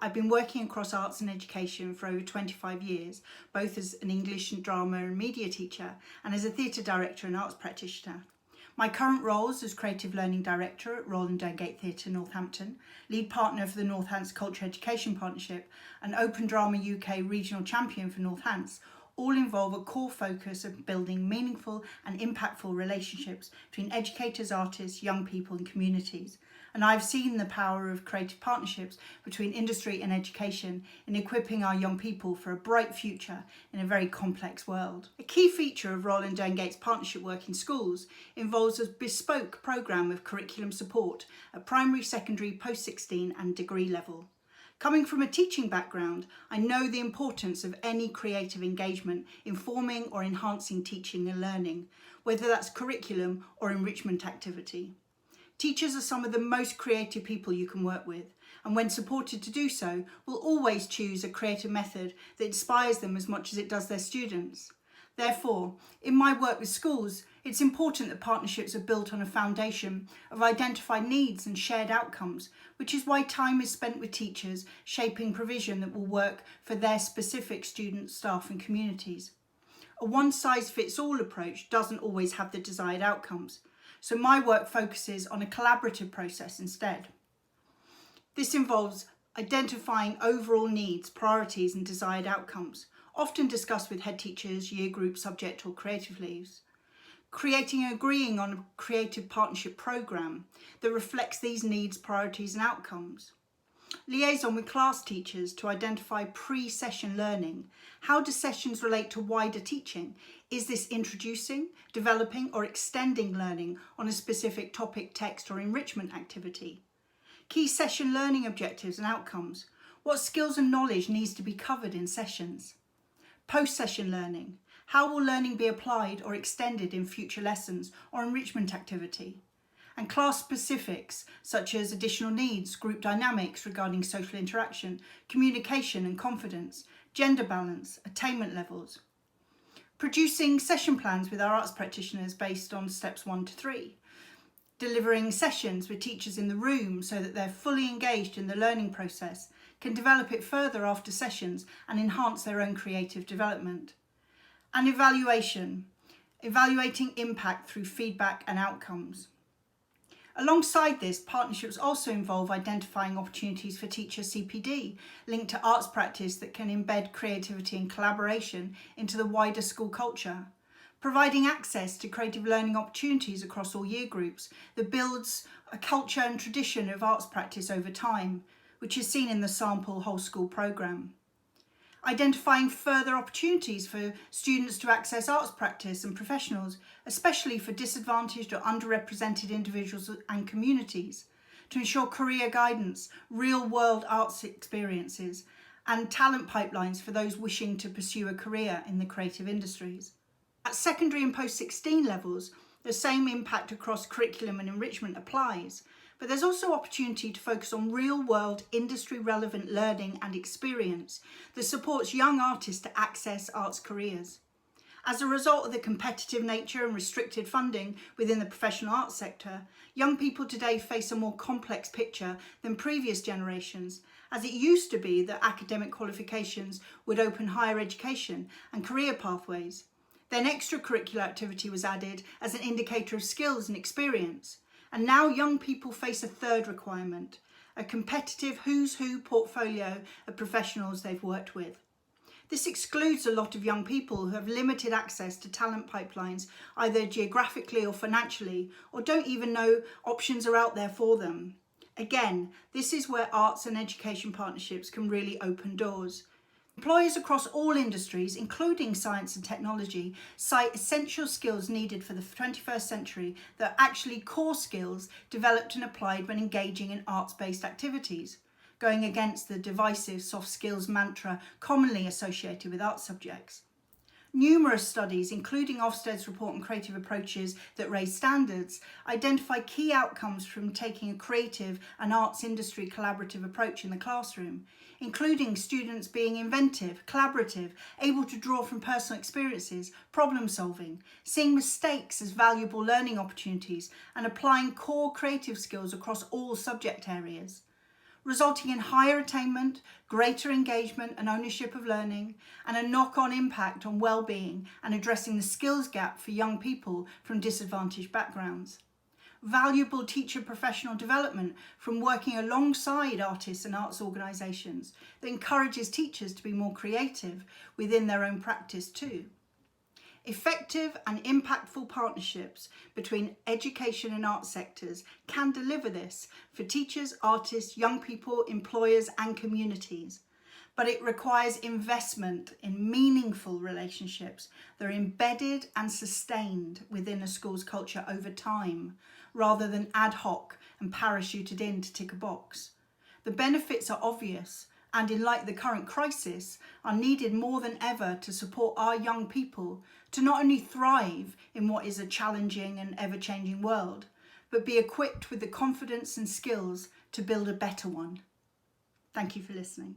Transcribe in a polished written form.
I've been working across arts and education for over 25 years, both as an English and drama and media teacher and as a theatre director and arts practitioner. My current roles as Creative Learning Director at Royal Derngate Theatre, Northampton, lead partner for the Northants Cultural Education Partnership and Open Drama UK Regional Champion for Northants all involve a core focus of building meaningful and impactful relationships between educators, artists, young people and communities. And I've seen the power of creative partnerships between industry and education in equipping our young people for a bright future in a very complex world. A key feature of Royal Derngate's partnership work in schools involves a bespoke programme of curriculum support at primary, secondary, post-16 and degree level. Coming from a teaching background, I know the importance of any creative engagement informing or enhancing teaching and learning, whether that's curriculum or enrichment activity. Teachers are some of the most creative people you can work with, and when supported to do so, will always choose a creative method that inspires them as much as it does their students. Therefore, in my work with schools, it's important that partnerships are built on a foundation of identified needs and shared outcomes, which is why time is spent with teachers shaping provision that will work for their specific students, staff and communities. A one-size-fits-all approach doesn't always have the desired outcomes, so my work focuses on a collaborative process instead. This involves identifying overall needs, priorities and desired outcomes, often discussed with head teachers, year group, subject or creative leads. Creating and agreeing on a creative partnership programme that reflects these needs, priorities and outcomes. Liaison with class teachers to identify pre-session learning. How do sessions relate to wider teaching? Is this introducing, developing or extending learning on a specific topic, text or enrichment activity? Key session learning objectives and outcomes. What skills and knowledge needs to be covered in sessions? Post-session learning. How will learning be applied or extended in future lessons or enrichment activity? And class specifics such as additional needs, group dynamics regarding social interaction, communication and confidence, gender balance, attainment levels. Producing session plans with our arts practitioners based on steps 1 to 3. Delivering sessions with teachers in the room so that they're fully engaged in the learning process, can develop it further after sessions and enhance their own creative development. And evaluation, evaluating impact through feedback and outcomes. Alongside this, partnerships also involve identifying opportunities for teacher CPD linked to arts practice that can embed creativity and collaboration into the wider school culture. Providing access to creative learning opportunities across all year groups that builds a culture and tradition of arts practice over time, which is seen in the sample whole school programme. Identifying further opportunities for students to access arts practice and professionals, especially for disadvantaged or underrepresented individuals and communities, to ensure career guidance, real-world arts experiences, and talent pipelines for those wishing to pursue a career in the creative industries. At secondary and post-16 levels, the same impact across curriculum and enrichment applies, but there's also opportunity to focus on real-world, industry-relevant learning and experience that supports young artists to access arts careers. As a result of the competitive nature and restricted funding within the professional arts sector, young people today face a more complex picture than previous generations, as it used to be that academic qualifications would open higher education and career pathways. Then extracurricular activity was added as an indicator of skills and experience. And now young people face a third requirement, a competitive who's who portfolio of professionals they've worked with. This excludes a lot of young people who have limited access to talent pipelines, either geographically or financially, or don't even know options are out there for them. Again, this is where arts and education partnerships can really open doors. Employers across all industries, including science and technology, cite essential skills needed for the 21st century that are actually core skills developed and applied when engaging in arts-based activities, going against the divisive soft skills mantra commonly associated with art subjects. Numerous studies, including Ofsted's report on creative approaches that raise standards, identify key outcomes from taking a creative and arts industry collaborative approach in the classroom, including students being inventive, collaborative, able to draw from personal experiences, problem solving, seeing mistakes as valuable learning opportunities, and applying core creative skills across all subject areas. resulting in higher attainment, greater engagement and ownership of learning, and a knock-on impact on well-being and addressing the skills gap for young people from disadvantaged backgrounds. Valuable teacher professional development from working alongside artists and arts organisations that encourages teachers to be more creative within their own practice too. Effective and impactful partnerships between education and arts sectors can deliver this for teachers, artists, young people, employers and communities. But it requires investment in meaningful relationships that are embedded and sustained within a school's culture over time, rather than ad hoc and parachuted in to tick a box. The benefits are obvious and, in light of the current crisis, are needed more than ever to support our young people to not only thrive in what is a challenging and ever-changing world, but be equipped with the confidence and skills to build a better one. Thank you for listening.